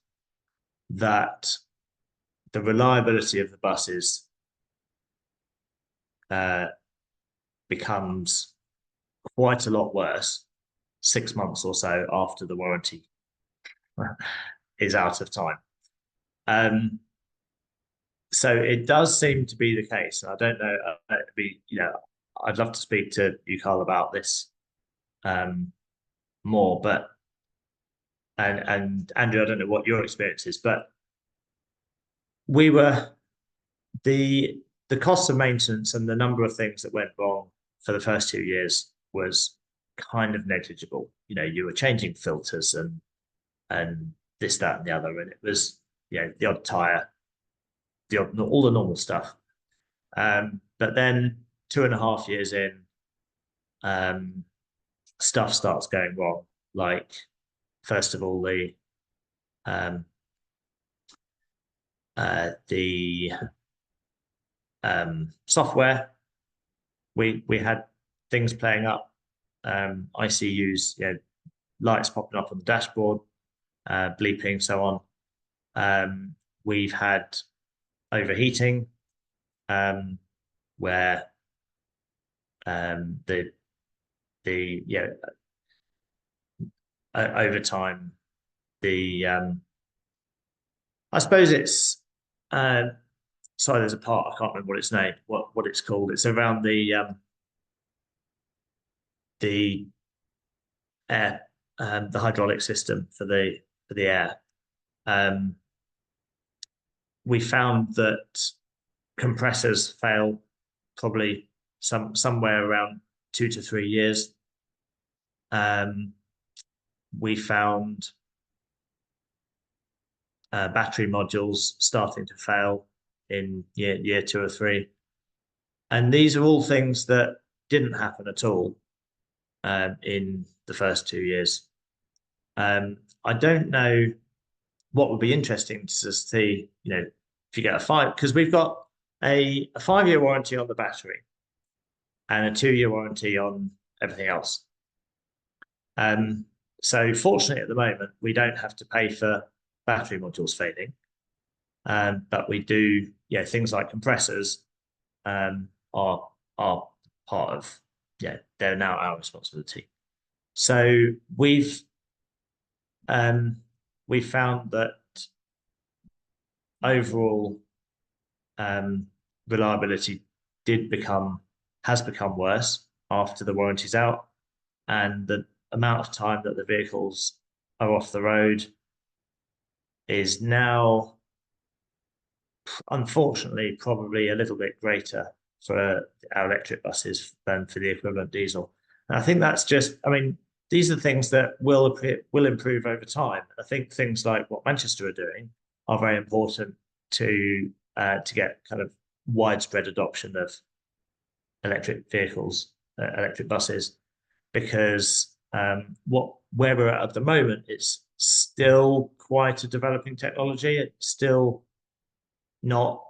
that the reliability of the buses becomes quite a lot worse 6 months or so after the warranty is out of time. So it does seem to be the case. I don't know. I'd love to speak to you, Carl, about this more, but and Andrew, I don't know what your experience is, but the cost of maintenance and the number of things that went wrong for the first 2 years was kind of negligible. You were changing filters and and this, that, and the other. And it was, you know, the odd tire, all the normal stuff. But then 2.5 years in, stuff starts going wrong. Like, first of all, the software, we had things playing up, ICUs, you know, lights popping up on the dashboard, bleeping, so on. We've had overheating, where over time, I suppose it's sorry, there's a part, I can't remember what its name, what it's called. It's around the air, the hydraulic system for the air. We found that compressors fail probably somewhere around 2 to 3 years. We found battery modules starting to fail in year 2 or 3. And these are all things that didn't happen at all in the first 2 years. I don't know what would be interesting to see, you know, if you get because we've got a 5-year warranty on the battery and a 2-year warranty on everything else. So fortunately at the moment, we don't have to pay for battery modules failing. But we do, yeah, things like compressors are part of, yeah, they're now our responsibility. So we've found that overall reliability has become worse after the warranty's out, and the amount of time that the vehicles are off the road is now, unfortunately, probably a little bit greater for our electric buses than for the equivalent diesel. And I think that's just, I mean, these are things that will improve over time. I think things like what Manchester are doing are very important to get kind of widespread adoption of electric vehicles, electric buses, because where we're at the moment, it's still quite a developing technology. It's still not,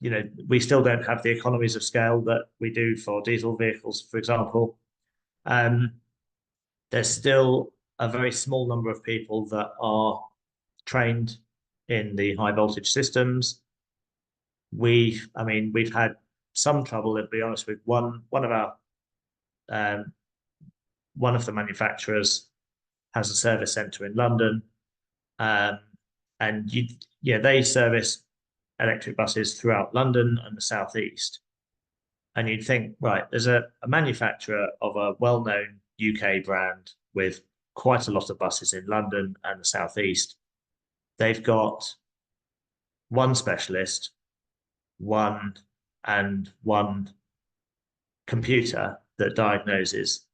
you know, we still don't have the economies of scale that we do for diesel vehicles, for example. There's still a very small number of people that are trained in the high voltage systems. We've had some trouble, to be honest, with one of the manufacturers has a service centre in London, and they service electric buses throughout London and the southeast. And you'd think, right, there's a manufacturer of a well-known UK brand with quite a lot of buses in London and the southeast. They've got one specialist, one computer that diagnoses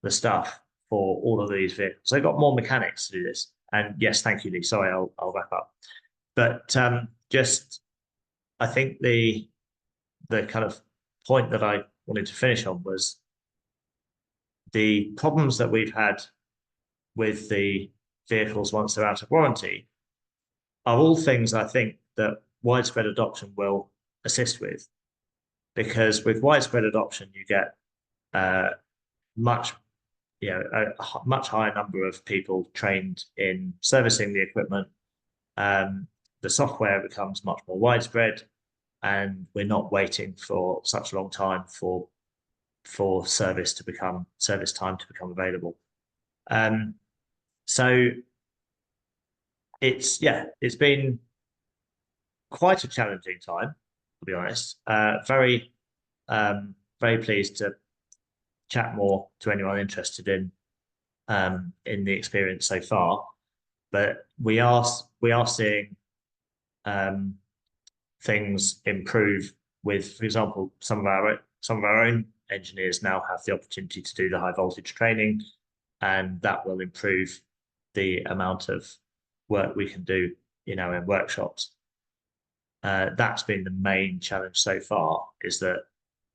the stuff for all of these vehicles. They've got more mechanics to do this. And yes, thank you, Lee. Sorry, I'll wrap up. But I think the kind of point that I wanted to finish on was the problems that we've had with the vehicles once they're out of warranty are all things I think that widespread adoption will assist with, because with widespread adoption you get a much higher number of people trained in servicing the equipment. The software becomes much more widespread, and we're not waiting for such a long time for service time to become available. So it's been quite a challenging time, to be honest. Very pleased to chat more to anyone interested in the experience so far. But we are seeing things improve with, for example, some of our own engineers now have the opportunity to do the high voltage training, and that will improve the amount of work we can do, in workshops. That's been the main challenge so far, is that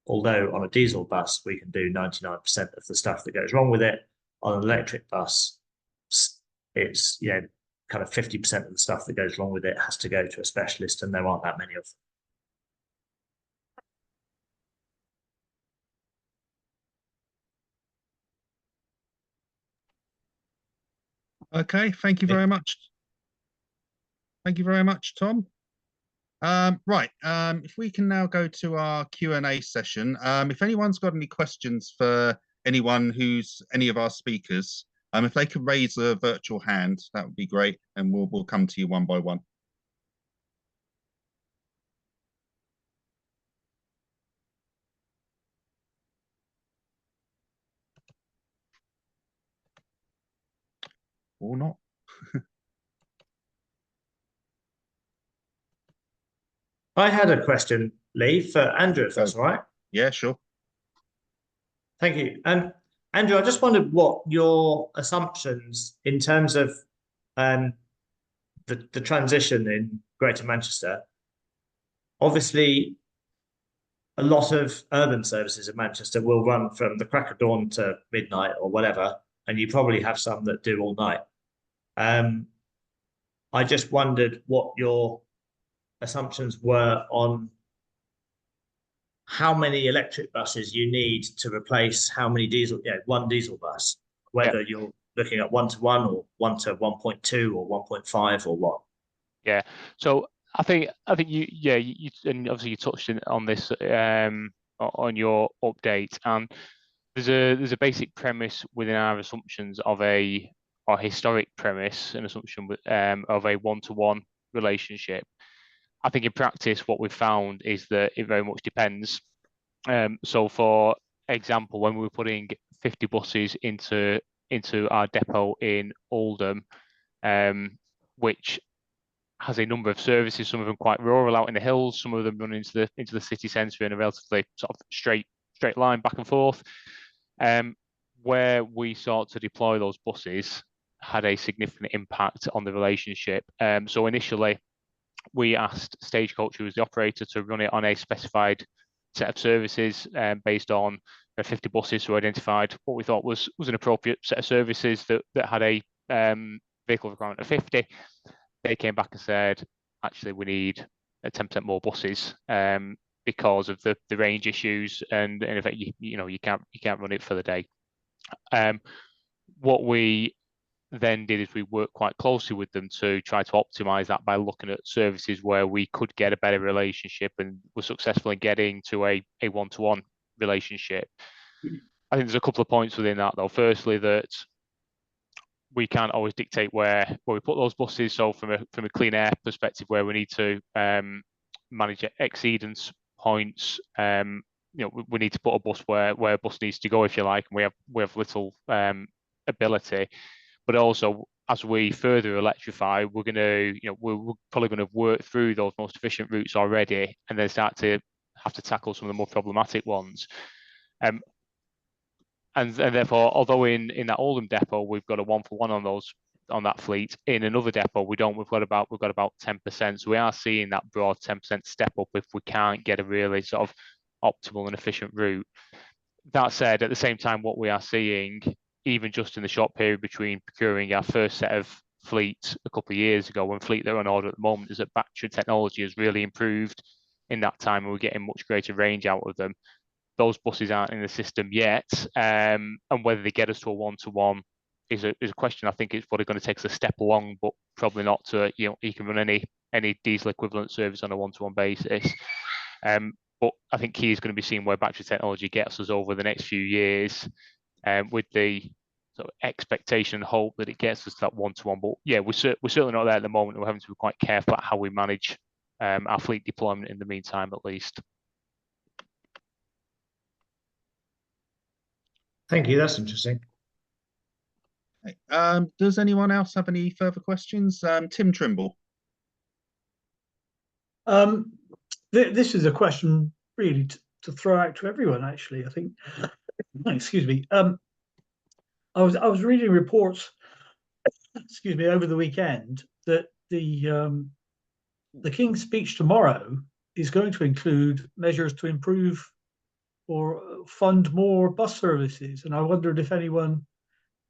although on a diesel bus we can do 99% of the stuff that goes wrong with it, on an electric bus it's kind of 50% of the stuff that goes wrong with it has to go to a specialist, and there aren't that many of them. Okay, thank you very much. Thank you very much, Tom. Right, if we can now go to our Q&A session. If anyone's got any questions for any of our speakers, if they could raise a virtual hand, that would be great, and we'll come to you one by one. Or not. I had a question, Lee, for Andrew, if that's all right. Yeah, sure. Thank you. Andrew, I just wondered what your assumptions in terms of the transition in Greater Manchester. Obviously, a lot of urban services in Manchester will run from the crack of dawn to midnight or whatever, and you probably have some that do all night. I just wondered what your assumptions were on how many electric buses you need to replace how many one diesel bus, whether you're looking at 1-to-1 or 1 to 1.2 or 1.5 or what. Yeah, so I think you and obviously you touched on this on your update, and there's a basic premise within our assumptions of our historic premise and assumption of a 1-to-1 relationship. I think in practice, what we've found is that it very much depends. So, for example, when we were putting 50 buses into our depot in Oldham, which has a number of services, some of them quite rural out in the hills, some of them run into the city centre in a relatively sort of straight line back and forth. Where we sought to deploy those buses had a significant impact on the relationship. So initially, we asked Stagecoach, who was the operator, to run it on a specified set of services based on 50 buses who identified what we thought was an appropriate set of services that had a vehicle requirement of 50. They came back and said, actually, we need 10% more buses because of the range issues, and in effect, you can't run it for the day. What we then did is we worked quite closely with them to try to optimize that by looking at services where we could get a better relationship, and were successful in getting to a 1-to-1 relationship. I think there's a couple of points within that, though. Firstly, that we can't always dictate where we put those buses. So from a clean air perspective, where we need to manage exceedance points, we need to put a bus where a bus needs to go, if you like, and we have little ability. But also, as we further electrify, we're probably going to work through those most efficient routes already, and then start to have to tackle some of the more problematic ones. And therefore, although in that Oldham depot we've got a 1-for-1 on that fleet, in another depot we don't. We've got about 10%. So we are seeing that broad 10% step up if we can't get a really sort of optimal and efficient route. That said, at the same time, what we are seeing, even just in the short period between procuring our first set of fleet a couple of years ago and fleet that are on order at the moment, is that battery technology has really improved in that time, and we're getting much greater range out of them. Those buses aren't in the system yet, and whether they get us to a 1-to-1 is a question. I think it's probably going to take us a step along, but probably not to you can run any diesel equivalent service on a 1-to-1 basis. But I think key is going to be seeing where battery technology gets us over the next few years, with the sort of expectation and hope that it gets us to that 1-to-1. But yeah, we're certainly not there at the moment. We're having to be quite careful about how we manage our fleet deployment in the meantime, at least. Thank you. That's interesting. Does anyone else have any further questions? Tim Trimble. This is a question really to throw out to everyone, actually. I think. Excuse me. I was reading reports excuse me, over the weekend that the King's speech tomorrow is going to include measures to improve or fund more bus services, and I wondered if anyone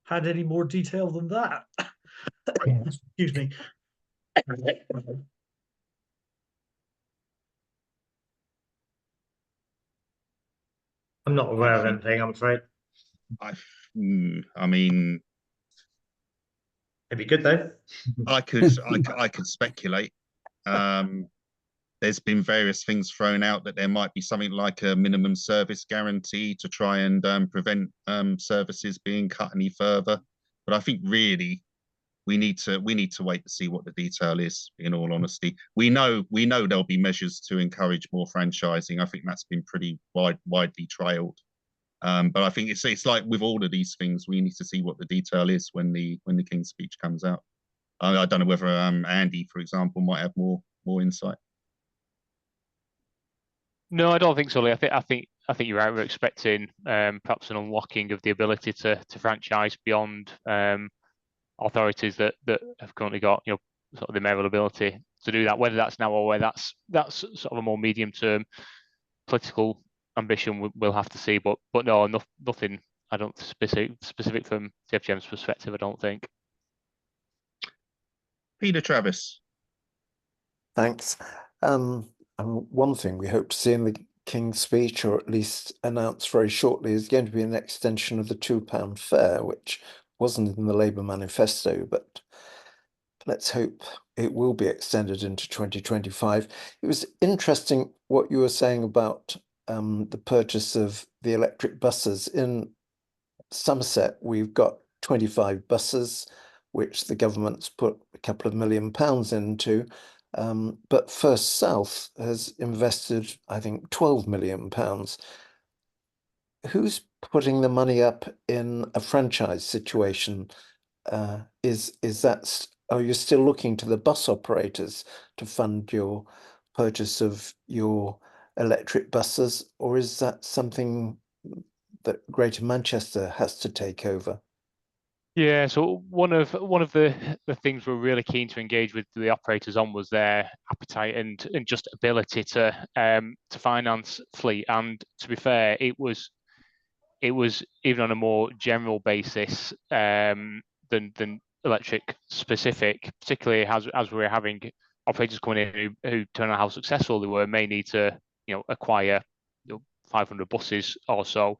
had any more detail than that. Excuse me. I'm not aware of anything, I'm afraid. I mean, it'd be good though. I could speculate. There's been various things thrown out that there might be something like a minimum service guarantee to try and prevent services being cut any further. But I think really we need to wait to see what the detail is. In all honesty, we know there'll be measures to encourage more franchising. I think that's been pretty widely trailed. But I think it's like with all of these things, we need to see what the detail is when the King's speech comes out. I don't know whether Andy, for example, might have more insight. No, I don't think so, Lee. I think you're right. We're expecting perhaps an unlocking of the ability to franchise beyond authorities that have currently got sort of the mayoral ability to do that. Whether that's now or whether that's sort of a more medium term political ambition, we'll have to see. But no, nothing. I don't specific from TFGM's perspective. I don't think. Peter Travis. Thanks. And one thing we hope to see in the King's speech, or at least announced very shortly, is going to be an extension of the £2 fare, which wasn't in the Labour manifesto, but let's hope it will be extended into 2025. It was interesting what you were saying about the purchase of the electric buses. In Somerset, we've got 25 buses, which the government's put a couple of £1 million into. But First South has invested, I think, £12 million. Who's putting the money up in a franchise situation? Are you still looking to the bus operators to fund your purchase of your electric buses, or is that something that Greater Manchester has to take over? Yeah, so one of the things we're really keen to engage with the operators on was their appetite and just ability to finance fleet. And to be fair, it was even on a more general basis than electric specific, particularly as we're having operators coming in who turn out how successful they were, may need to acquire 500 buses or so.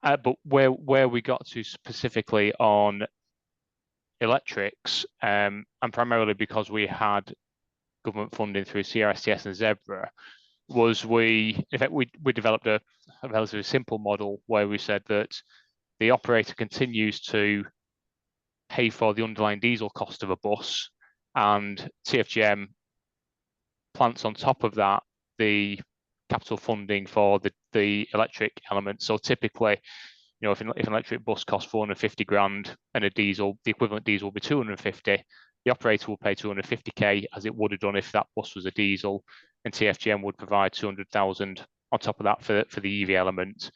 But where we got to specifically on electrics, and primarily because we had government funding through CRSTS and Zebra, was we developed a relatively simple model where we said that the operator continues to pay for the underlying diesel cost of a bus, and TFGM plants on top of that the capital funding for the electric element. So typically, if an electric bus costs 450 grand and the equivalent diesel will be 250, the operator will pay 250k as it would have done if that bus was a diesel, and TFGM would provide 200,000 on top of that for the EV element.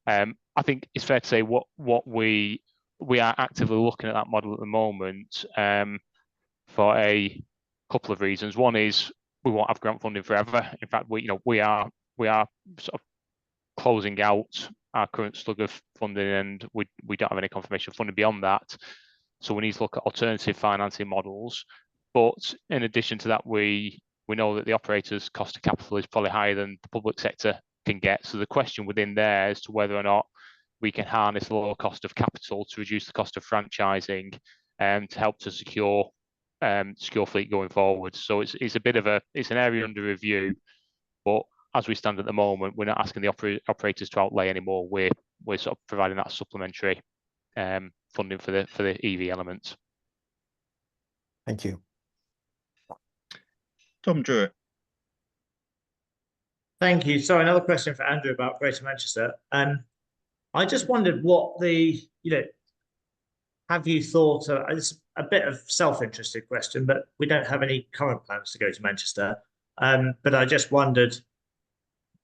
I think it's fair to say what we are actively looking at that model at the moment for a couple of reasons. One is we won't have grant funding forever. In fact, we are sort of closing out our current slug of funding, and we don't have any confirmation of funding beyond that. So we need to look at alternative financing models. But in addition to that, we know that the operator's cost of capital is probably higher than the public sector can get. So the question within there is to whether or not we can harness the lower cost of capital to reduce the cost of franchising and to help to secure fleet going forward. So it's an area under review, but as we stand at the moment, we're not asking the operators to outlay anymore. We're sort of providing that supplementary funding for the EV elements. Thank you. Tom Druitt. Thank you. So another question for Andrew about Greater Manchester. I just wondered have you thought, it's a bit of self-interested question, but we don't have any current plans to go to Manchester. But I just wondered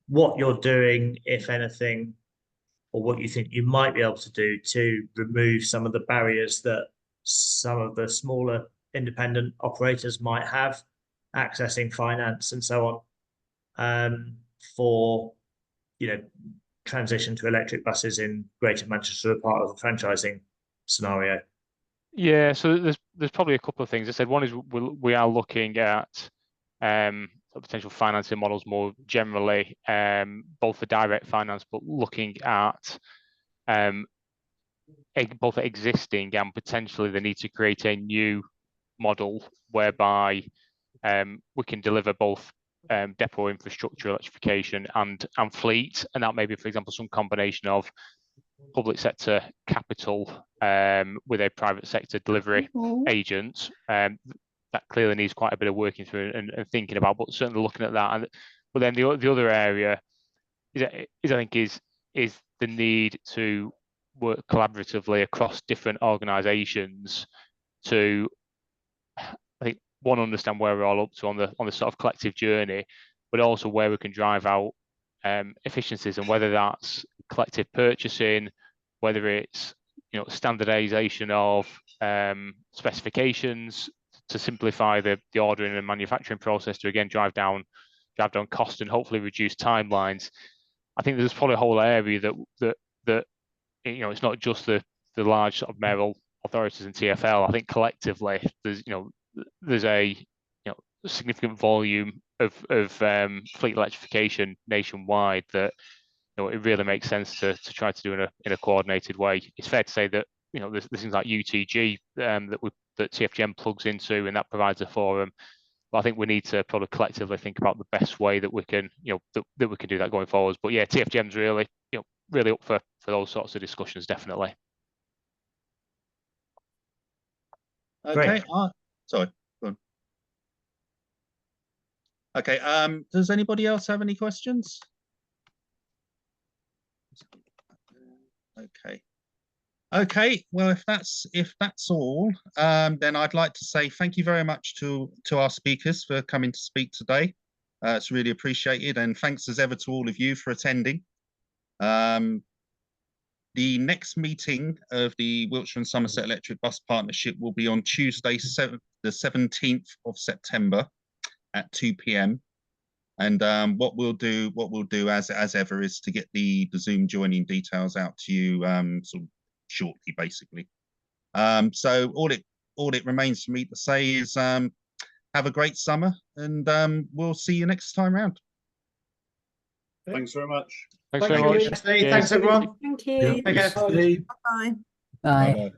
what you're doing, if anything, or what you think you might be able to do to remove some of the barriers that some of the smaller independent operators might have, accessing finance and so on, for transition to electric buses in Greater Manchester, part of the franchising scenario. Yeah, so there's probably a couple of things. I said one is we are looking at potential financing models more generally, both for direct finance, but looking at both existing and potentially the need to create a new model whereby we can deliver both depot infrastructure electrification and fleet, and that may be, for example, some combination of public sector capital with a private sector delivery agent. That clearly needs quite a bit of working through and thinking about, but certainly looking at that. But then the other area is I think is the need to work collaboratively across different organisations to, I think, one, understand where we're all up to on the sort of collective journey, but also where we can drive out efficiencies, and whether that's collective purchasing, whether it's standardization of specifications to simplify the ordering and manufacturing process to again drive down cost and hopefully reduce timelines. I think there's probably a whole area that it's not just the large sort of mayoral authorities and TfL. I think collectively there's a significant volume of fleet electrification nationwide that it really makes sense to try to do in a coordinated way. It's fair to say that there's things like UTG that TFGM plugs into, and that provides a forum. But I think we need to probably collectively think about the best way that we can that we can do that going forwards. But yeah, TFGM's really really up for those sorts of discussions, definitely. Okay. Sorry. Go on. Okay. Does anybody else have any questions? Okay. Okay. Well, if that's all, then I'd like to say thank you very much to our speakers for coming to speak today. It's really appreciated, and thanks as ever to all of you for attending. The next meeting of the Wiltshire and Somerset Electric Bus Partnership will be on Tuesday, the 17th of September at 2 p.m. And what we'll do as ever is to get the Zoom joining details out to you sort of shortly, basically. So all it remains for me to say is have a great summer, and we'll see you next time round. Thanks very much. Thanks very much. Thanks everyone. Thank you. Take care. Bye. Bye. Bye-bye.